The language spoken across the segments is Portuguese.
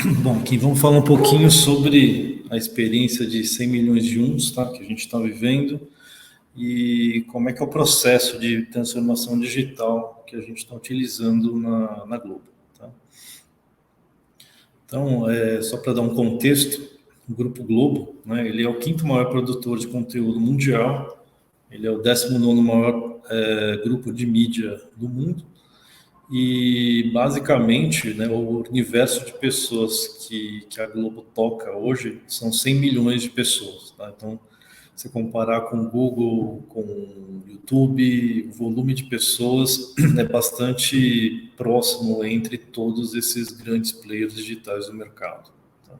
Bom, aqui vamos falar um pouquinho sobre a experiência de 100 milhões de uns, tá, que a gente está vivendo, e como é que é o processo de transformação digital que a gente está utilizando na Globo. Tá? Então, só para dar um contexto, o Grupo Globo, né, ele é o quinto maior produtor de conteúdo mundial, ele é o 19º maior grupo de mídia do mundo, e, basicamente, né, o universo de pessoas que a Globo toca hoje são 100 milhões de pessoas. Tá? Então, se comparar com o Google, com o YouTube, o volume de pessoas é bastante próximo entre todos esses grandes players digitais do mercado. Tá?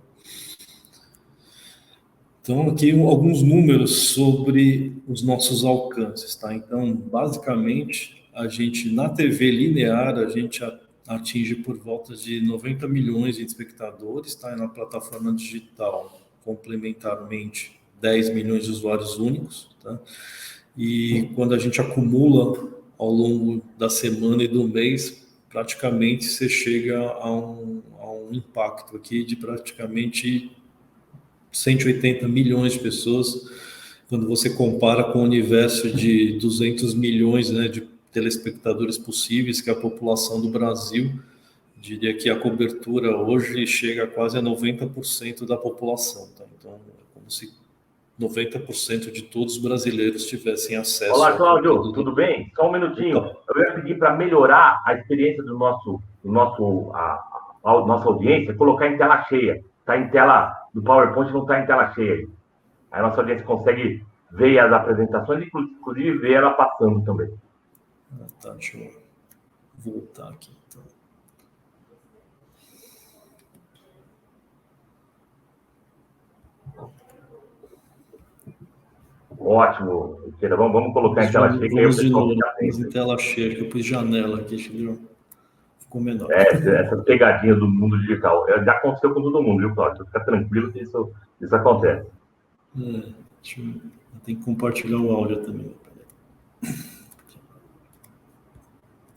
Então, aqui alguns números sobre os nossos alcances. Tá? Então, basicamente, a gente, na TV linear, a gente atinge por volta de 90 milhões de espectadores, tá? E na plataforma digital, complementarmente, 10 milhões de usuários únicos. Tá? E quando a gente acumula ao longo da semana e do mês, praticamente você chega a um impacto aqui de praticamente 180 milhões de pessoas, quando você compara com o universo de 200 milhões, né, de telespectadores possíveis, que é a população do Brasil. Diria que a cobertura hoje chega a quase a 90% da população. Tá? Então, é como se 90% de todos os brasileiros tivessem acesso Olá, ao Cláudio, conteúdo. tudo bem? Só um minutinho. Opa. Eu ia pedir para melhorar a experiência a nossa audiência, colocar em tela cheia. Está em tela do PowerPoint, não está em tela cheia. Aí a nossa audiência consegue ver as apresentações, inclusive ver ela passando também. Tá, deixa eu voltar aqui. Então. Ótimo, Riqueira. Vamos colocar em tela cheia, que aí o Vamos de pessoal novo, fica pus em atento. tela cheia, que eu pus janela aqui, ficou menor. Essas pegadinhas do mundo digital. Já aconteceu com todo mundo, viu, Cláudio? Fica tranquilo que isso acontece. Tem que compartilhar o áudio também.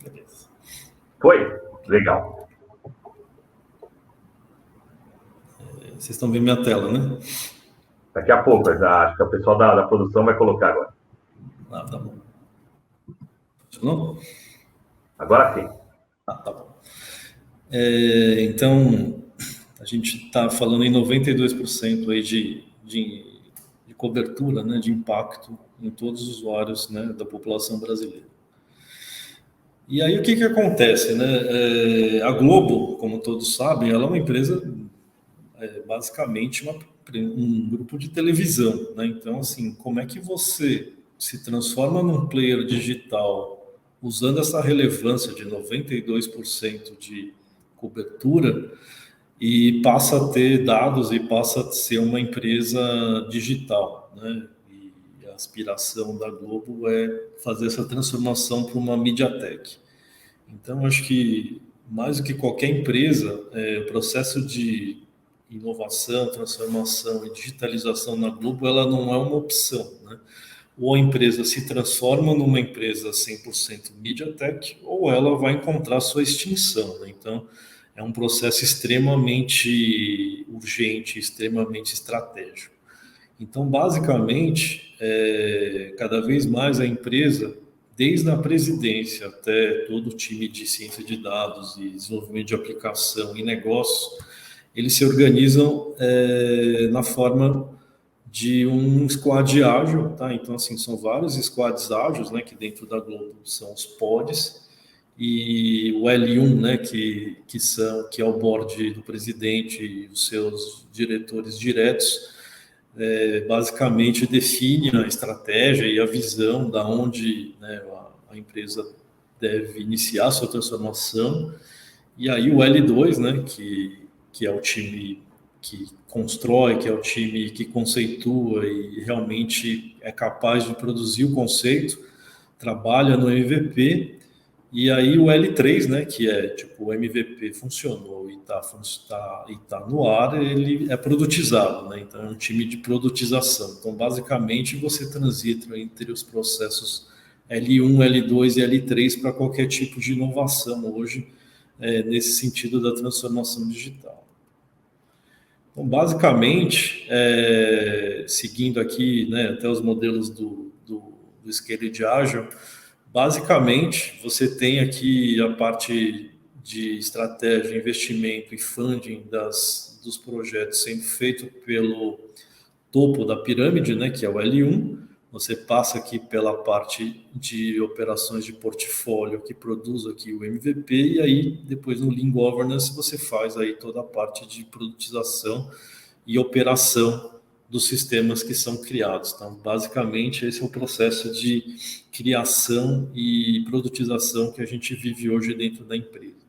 Beleza. Foi? Legal. Vocês estão vendo minha tela, né? Daqui a pouco, acho que o pessoal da produção vai colocar agora. Tá bom. Funcionou? Agora sim. Tá bom. Então, a gente está falando em 92% aí de cobertura, né, de impacto em todos os usuários, né, da população brasileira. E aí o que acontece, né? A Globo, como todos sabem, ela é uma empresa, basicamente um grupo de televisão, né? Então, assim, como é que você se transforma num player digital usando essa relevância de 92% de cobertura e passa a ter dados e passa a ser uma empresa digital, né? E a aspiração da Globo é fazer essa transformação para uma MediaTek. Então, acho que mais do que qualquer empresa, o processo de inovação, transformação e digitalização na Globo, ela não é uma opção, né? Ou a empresa se transforma numa empresa 100% MediaTek, ou ela vai encontrar sua extinção, né? Então, é um processo extremamente urgente, extremamente estratégico. Então, basicamente, cada vez mais a empresa, desde a presidência até todo o time de ciência de dados e desenvolvimento de aplicação e negócios, eles se organizam na forma de um squad ágil, tá? Então, assim, são vários squads ágeis, né, que dentro da Globo são os pods, e o L1, né, que é o board do presidente e os seus diretores diretos, basicamente define a estratégia e a visão da onde, né, a empresa deve iniciar a sua transformação. E aí o L2, né, que é o time que constrói, que é o time que conceitua e realmente é capaz de produzir o conceito, trabalha no MVP. E aí o L3, né, que é tipo o MVP funcionou e tá no ar, ele é produtizado, né? Então é um time de produtização. Então basicamente você transita entre os processos L1, L2 e L3 para qualquer tipo de inovação hoje, nesse sentido da transformação digital. Então, basicamente, seguindo aqui, né, até os modelos do Scaled Agile, basicamente, você tem aqui a parte de estratégia, investimento e funding dos projetos sendo feito pelo topo da pirâmide, né, que é o L1. Você passa aqui pela parte de operações de portfólio, que produz aqui o MVP, e aí depois no Lean Governance você faz aí toda a parte de produtização e operação dos sistemas que são criados. Então, basicamente, esse é o processo de criação e produtização que a gente vive hoje dentro da empresa.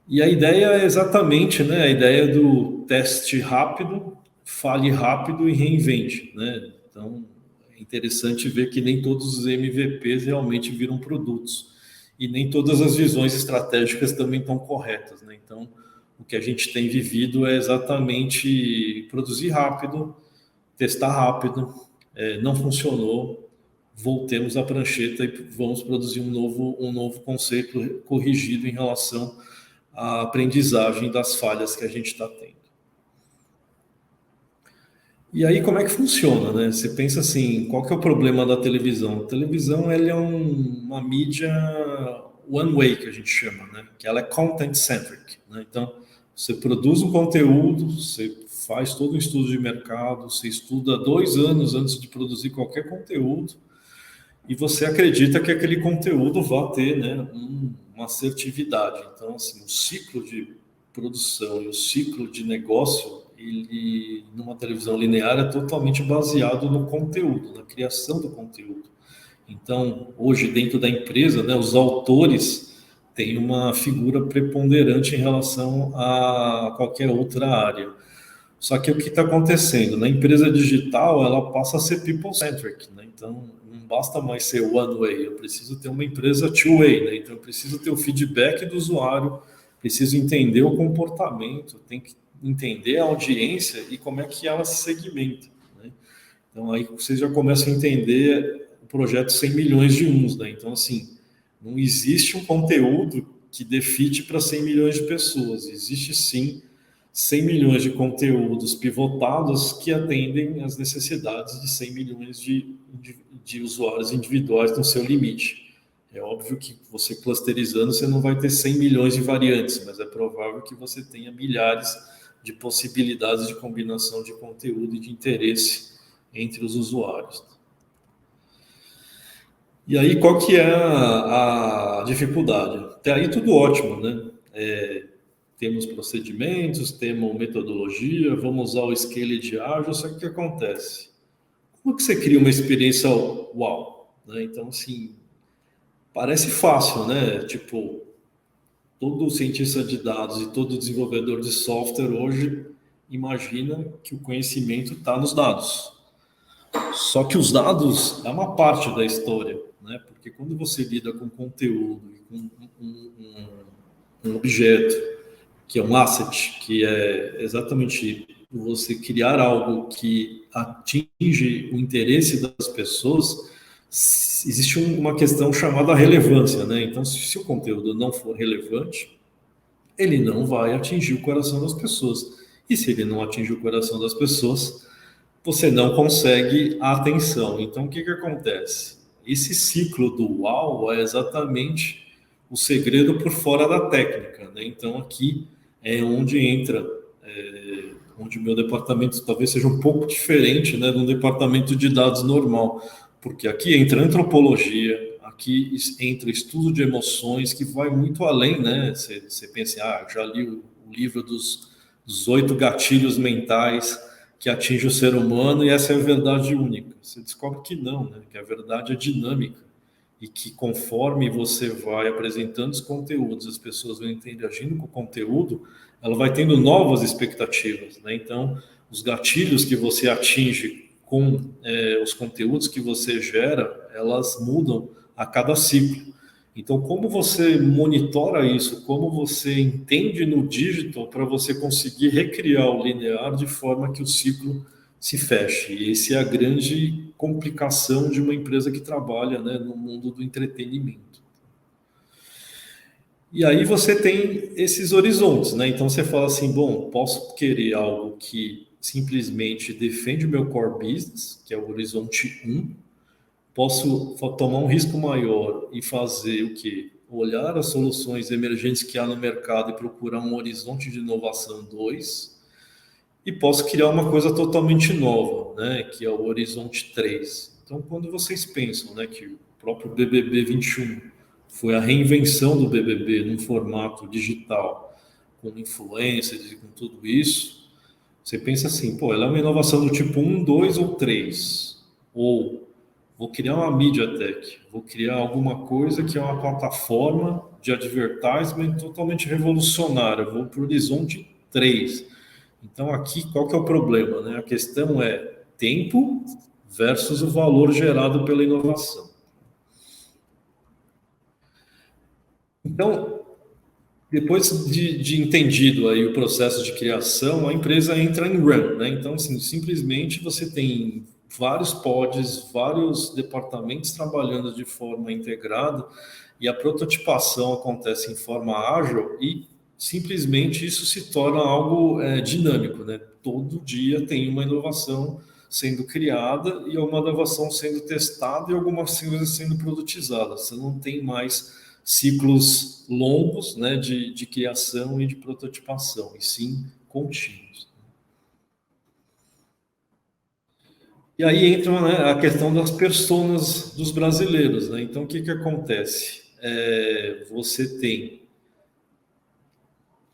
E a ideia é exatamente, né, a ideia do teste rápido, fale rápido e reinvente, né? Então, é interessante ver que nem todos os MVPs realmente viram produtos e nem todas as visões estratégicas também estão corretas, né? Então, o que a gente tem vivido é exatamente produzir rápido, testar rápido, não funcionou, voltemos à prancheta e vamos produzir um novo conceito corrigido em relação à aprendizagem das falhas que a gente está tendo. E aí, como é que funciona, né? Você pensa assim, qual que é o problema da televisão? A televisão, ela é uma mídia one-way, que a gente chama, né? Que ela é content-centric, né? Então, você produz um conteúdo, você faz todo um estudo de mercado, você estuda 2 anos antes de produzir qualquer conteúdo, e você acredita que aquele conteúdo vai ter, né, uma assertividade. Então, assim, o ciclo de produção e o ciclo de negócio, ele, numa televisão linear, é totalmente baseado no conteúdo, na criação do conteúdo. Então, hoje, dentro da empresa, né, os autores têm uma figura preponderante em relação a qualquer outra área. Só que o que está acontecendo? Na empresa digital, ela passa a ser people-centric, né? Então, não basta mais ser one-way, eu preciso ter uma empresa two-way, né? Então, eu preciso ter o feedback do usuário, preciso entender o comportamento, tem que entender a audiência e como é que ela se segmenta, né? Então, aí vocês já começam a entender o projeto 100 milhões de uns, né? Então, assim, não existe um conteúdo que dê fit para 100 milhões de pessoas, existe sim 100 milhões de conteúdos pivotados que atendem às necessidades de 100 milhões de usuários individuais no seu limite. É óbvio que você clusterizando, você não vai ter 100 milhões de variantes, mas é provável que você tenha milhares de possibilidades de combinação de conteúdo e de interesse entre os usuários. E aí, qual que é a dificuldade? Até aí tudo ótimo, né? Temos procedimentos, temos metodologia, vamos usar o Scaled Agile, só que o que acontece? Como que você cria uma experiência uau? Né? Então, assim, parece fácil, né? Tipo, todo cientista de dados e todo desenvolvedor de software hoje imagina que o conhecimento está nos dados. Só que os dados é uma parte da história, né? Porque quando você lida com conteúdo, com um objeto, que é um asset, que é exatamente você criar algo que atinge o interesse das pessoas, existe uma questão chamada relevância, né? Então, se o conteúdo não for relevante, ele não vai atingir o coração das pessoas. E se ele não atingir o coração das pessoas, você não consegue a atenção. Então, o que acontece? Esse ciclo do uau é exatamente o segredo por fora da técnica, né? Então, aqui é onde entra, onde o meu departamento talvez seja um pouco diferente, né, de um departamento de dados normal, porque aqui entra antropologia, aqui entra estudo de emoções, que vai muito além, né? Você pensa, já li o livro dos 8 gatilhos mentais que atinge o ser humano e essa é a verdade única. Você descobre que não, né? Que a verdade é dinâmica e que conforme você vai apresentando os conteúdos, as pessoas vão interagindo com o conteúdo, ela vai tendo novas expectativas, né? Então, os gatilhos que você atinge com os conteúdos que você gera, elas mudam a cada ciclo. Então, como você monitora isso? Como você entende no digital para você conseguir recriar o linear de forma que o ciclo se feche? E essa é a grande complicação de uma empresa que trabalha, né, no mundo do entretenimento. E aí você tem esses horizontes, né? Então você fala assim, bom, posso querer algo que simplesmente defende o meu core business, que é o horizonte 1, posso tomar um risco maior e fazer o quê? Olhar as soluções emergentes que há no mercado e procurar um horizonte de inovação 2, e posso criar uma coisa totalmente nova, né? Que é o horizonte 3. Então, quando vocês pensam, né, que o próprio BBB 21 foi a reinvenção do BBB num formato digital, com influencers e com tudo isso, você pensa assim, pô, ela é uma inovação do tipo 1, 2 ou 3. Ou vou criar uma media tech, vou criar alguma coisa que é uma plataforma de advertisement totalmente revolucionária, vou para o horizonte 3. Então aqui qual que é o problema, né? A questão é tempo versus o valor gerado pela inovação. Então, depois de entendido aí o processo de criação, a empresa entra em run, né? Então, assim, simplesmente você tem vários pods, vários departamentos trabalhando de forma integrada e a prototipação acontece em forma ágil e simplesmente isso se torna algo dinâmico, né? Todo dia tem uma inovação sendo criada e uma inovação sendo testada e algumas coisas sendo produtizadas. Você não tem mais ciclos longos, né, de criação e de prototipação, e sim contínuos. E aí entra, né, a questão das personas dos brasileiros, né? Então, o que acontece? Você tem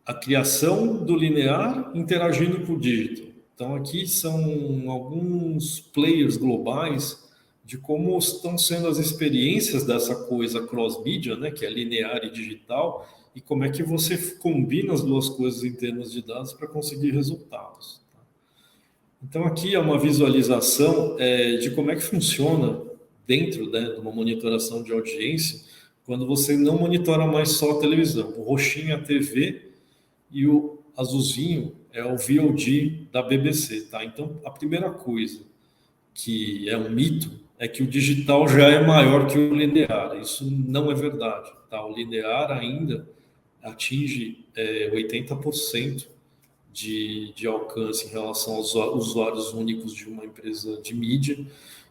a criação do linear interagindo com o digital. Então, aqui são alguns players globais de como estão sendo as experiências dessa coisa cross-mídia, né, que é linear e digital, e como é que você combina as duas coisas em termos de dados para conseguir resultados. Então, aqui é uma visualização de como é que funciona dentro, né, de uma monitoração de audiência, quando você não monitora mais só a televisão. O roxinho é a TV, e o azulzinho é o VOD da BBC, tá? Então, a primeira coisa que é um mito é que o digital já é maior que o linear. Isso não é verdade, tá? O linear ainda atinge 80% de alcance em relação aos usuários únicos de uma empresa de mídia,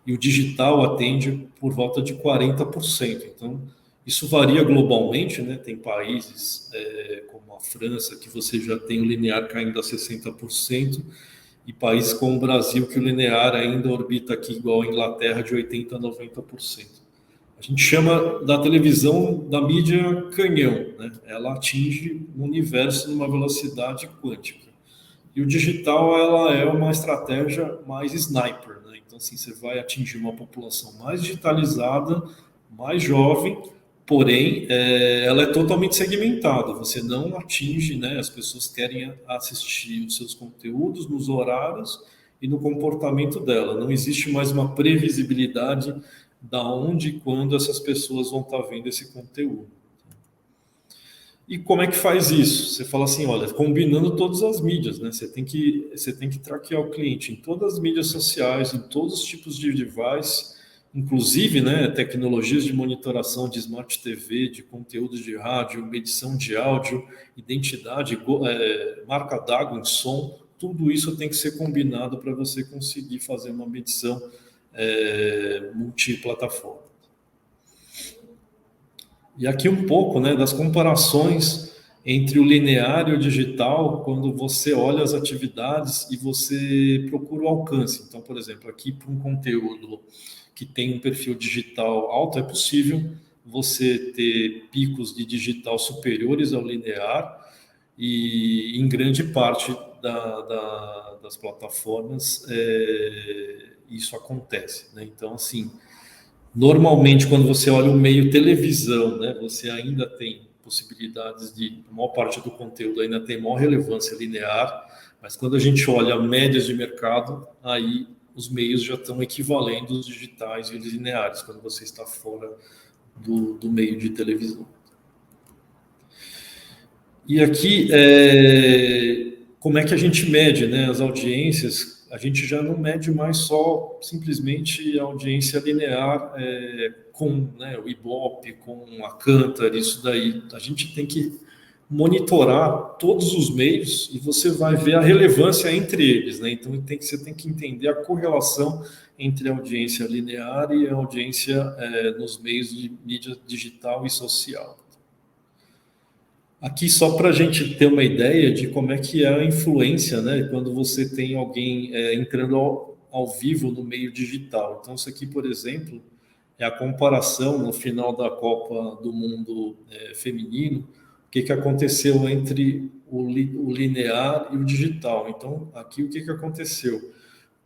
e o digital atende por volta de 40%. Então, isso varia globalmente, né? Tem países como a França, que você já tem o linear caindo a 60%, e países como o Brasil, que o linear ainda orbita aqui igual a Inglaterra, de 80% a 90%. A gente chama da televisão da mídia canhão, né? Ela atinge o universo numa velocidade quântica. E o digital, ela é uma estratégia mais sniper, né? Então, assim, você vai atingir uma população mais digitalizada, mais jovem, porém, ela é totalmente segmentada. Você não atinge, né? As pessoas querem assistir os seus conteúdos nos horários e no comportamento dela. Não existe mais uma previsibilidade da onde e quando essas pessoas vão estar vendo esse conteúdo. E como é que faz isso? Você fala assim, olha, combinando todas as mídias, né? Você tem que traquear o cliente em todas as mídias sociais, em todos os tipos de device, inclusive, né, tecnologias de monitoração de Smart TV, de conteúdos de rádio, medição de áudio, identidade, marca d'água em som, tudo isso tem que ser combinado para você conseguir fazer uma medição multiplataforma. E aqui um pouco, né, das comparações entre o linear e o digital, quando você olha as atividades e você procura o alcance. Então, por exemplo, aqui para um conteúdo que tem um perfil digital alto, é possível você ter picos de digital superiores ao linear, e em grande parte das plataformas isso acontece, né? Então, assim, normalmente, quando você olha o meio televisão, né, você ainda tem possibilidades de, a maior parte do conteúdo ainda tem maior relevância linear, mas quando a gente olha médias de mercado, aí os meios já estão equivalendo os digitais e os lineares, quando você está fora do meio de televisão. E aqui, como é que a gente mede, né, as audiências a gente já não mede mais só simplesmente a audiência linear com, né, o Ibope, com a Kantar, isso daí. A gente tem que monitorar todos os meios e você vai ver a relevância entre eles, né? Então você tem que entender a correlação entre a audiência linear e a audiência nos meios de mídia digital e social. Aqui só para a gente ter uma ideia de como é que é a influência, né? Quando você tem alguém entrando ao vivo no meio digital. Então isso aqui, por exemplo, é a comparação no final da Copa do Mundo feminino, o que aconteceu entre o linear e o digital. Então, aqui o que aconteceu?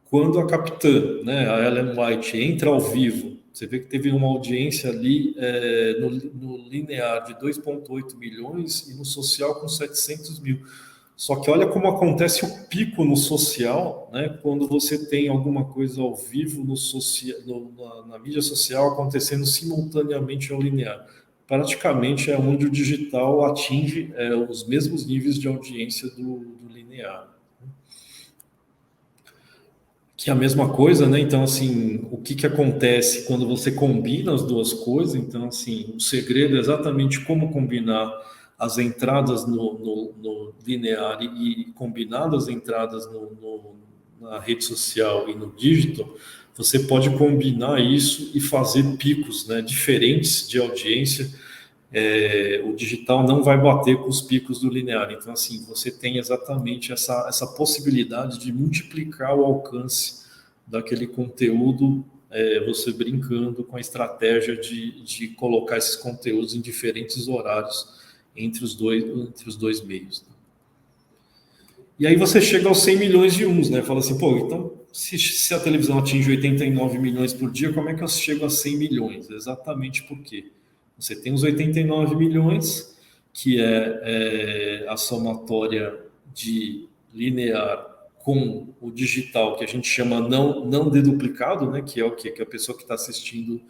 Quando a capitã, né, a Ellen White, entra ao vivo, você vê que teve uma audiência ali no linear de 2,8 milhões e no social com 700 mil. Só que olha como acontece o pico no social, né, quando você tem alguma coisa ao vivo na mídia social acontecendo simultaneamente ao linear. Praticamente é onde o digital atinge os mesmos níveis de audiência do linear. Que é a mesma coisa, né? Então, assim, o que acontece quando você combina as duas coisas? Então, assim, o segredo é exatamente como combinar as entradas no linear e combinar as entradas na rede social e no digital. Você pode combinar isso e fazer picos, né, diferentes de audiência. O digital não vai bater com os picos do linear. Então, assim, você tem exatamente essa possibilidade de multiplicar o alcance daquele conteúdo, você brincando com a estratégia de colocar esses conteúdos em diferentes horários entre os dois meios. E aí você chega aos 100 milhões de uns, né? Fala assim, pô, então, se a televisão atinge 89 milhões por dia, como é que eu chego a 100 milhões? Exatamente por quê? Você tem os 89 milhões, que é a somatória de linear com o digital, que a gente chama não deduplicado, né? Que é o quê? Que é a pessoa que está assistindo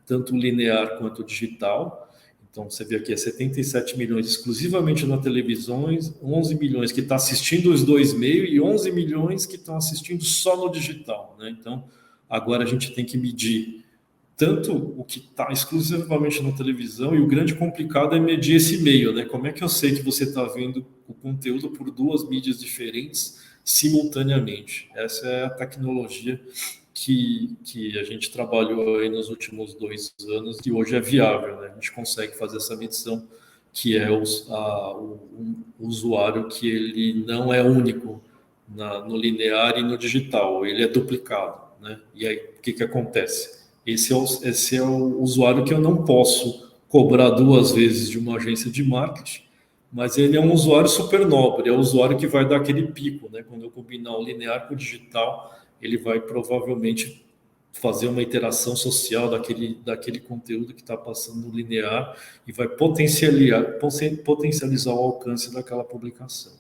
tanto o linear quanto o digital. Então, você vê aqui, 77 milhões exclusivamente na televisão, 11 milhões que está assistindo os dois meios e 11 milhões que estão assistindo só no digital, né? Então, agora a gente tem que medir tanto o que está exclusivamente na televisão e o grande complicado é medir esse meio, né? Como é que eu sei que você está vendo o conteúdo por duas mídias diferentes simultaneamente? Essa é a tecnologia que a gente trabalhou aí nos últimos 2 anos e hoje é viável, né? A gente consegue fazer essa medição, que é o usuário que ele não é único no linear e no digital, ele é duplicado, né? E aí, o que acontece? Esse é o usuário que eu não posso cobrar 2 vezes de uma agência de marketing, mas ele é um usuário super nobre, é o usuário que vai dar aquele pico, né? Quando eu combinar o linear com o digital, ele vai provavelmente fazer uma interação social daquele conteúdo que está passando no linear e vai potencializar o alcance daquela publicação.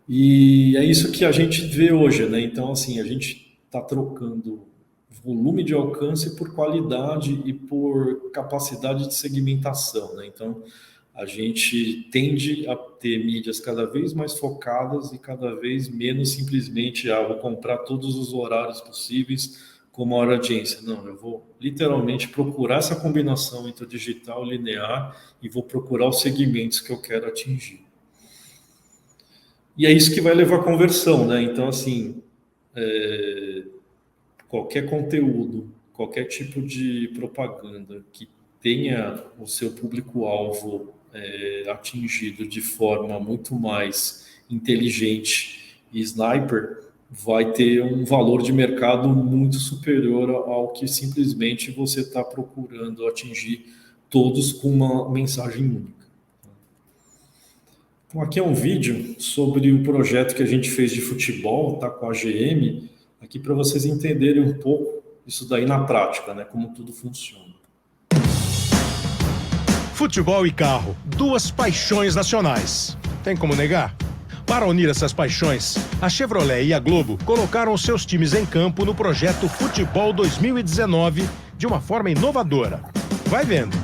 E é isso que a gente vê hoje, né? Então, assim, a gente está trocando volume de alcance por qualidade e por capacidade de segmentação, né? Então, a gente tende a ter mídias cada vez mais focadas e cada vez menos simplesmente, vou comprar todos os horários possíveis com maior audiência. Não, eu vou literalmente procurar essa combinação entre o digital e linear e vou procurar os segmentos que eu quero atingir. E é isso que vai levar à conversão, né? Então, assim, qualquer conteúdo, qualquer tipo de propaganda que tenha o seu público-alvo atingido de forma muito mais inteligente e sniper, vai ter um valor de mercado muito superior ao que simplesmente você está procurando atingir todos com uma mensagem única. Então, aqui é um vídeo sobre o projeto que a gente fez de futebol, tá, com a GM, aqui para vocês entenderem um pouco isso daí na prática, né, como tudo funciona. Futebol e carro, 2 paixões nacionais. Tem como negar? Para unir essas paixões, a Chevrolet e a Globo colocaram seus times em campo no projeto Futebol 2019 de uma forma inovadora. Vai vendo.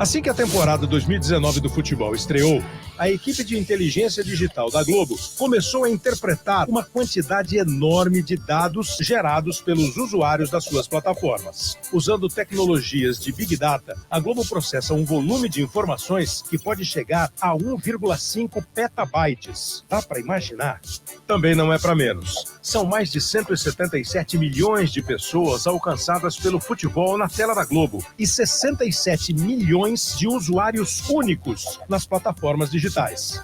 Assim que a temporada 2019 do futebol estreou, a equipe de inteligência digital da Globo começou a interpretar uma quantidade enorme de dados gerados pelos usuários das suas plataformas. Usando tecnologias de Big Data, a Globo processa um volume de informações que pode chegar a 1,5 petabytes. Dá para imaginar? Também não é para menos. São mais de 177 milhões de pessoas alcançadas pelo futebol na tela da Globo e 67 milhões de usuários únicos nas plataformas digitais.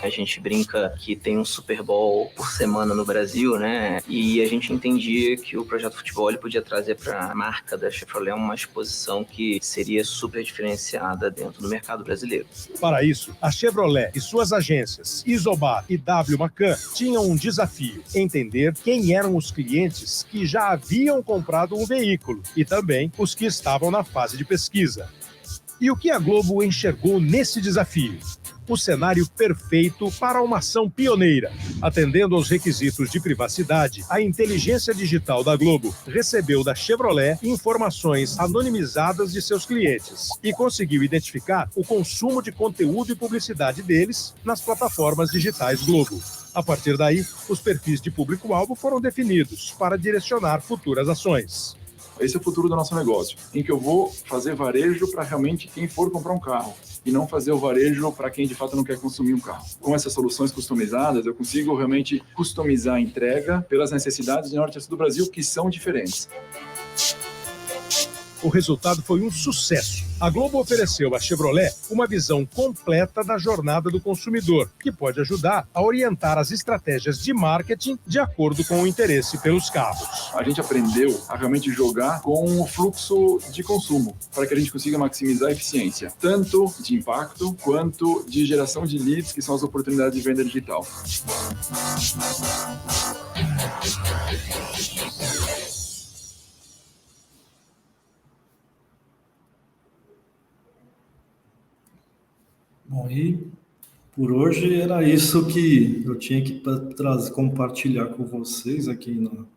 A gente brinca que tem um Super Bowl por semana no Brasil, né? E a gente entendia que o Projeto Futebol ele podia trazer para a marca da Chevrolet uma exposição que seria super diferenciada dentro do mercado brasileiro. Para isso, a Chevrolet e suas agências Isobar e W Macan tinham um desafio: entender quem eram os clientes que já haviam comprado um veículo e também os que estavam na fase de pesquisa. E o que a Globo enxergou nesse desafio? O cenário perfeito para uma ação pioneira. Atendendo aos requisitos de privacidade, a inteligência digital da Globo recebeu da Chevrolet informações anonimizadas de seus clientes e conseguiu identificar o consumo de conteúdo e publicidade deles nas plataformas digitais Globo. A partir daí, os perfis de público-alvo foram definidos para direcionar futuras ações. Esse é o futuro do nosso negócio, em que eu vou fazer varejo para realmente quem for comprar um carro e não fazer o varejo para quem de fato não quer consumir um carro. Com essas soluções customizadas, eu consigo realmente customizar a entrega pelas necessidades do norte e sul do Brasil, que são diferentes. O resultado foi um sucesso. A Globo ofereceu à Chevrolet uma visão completa da jornada do consumidor, que pode ajudar a orientar as estratégias de marketing de acordo com o interesse pelos carros. A gente aprendeu a realmente jogar com o fluxo de consumo, para que a gente consiga maximizar a eficiência, tanto de impacto quanto de geração de leads, que são as oportunidades de venda digital. Bom, e por hoje era isso que eu tinha que compartilhar com vocês aqui no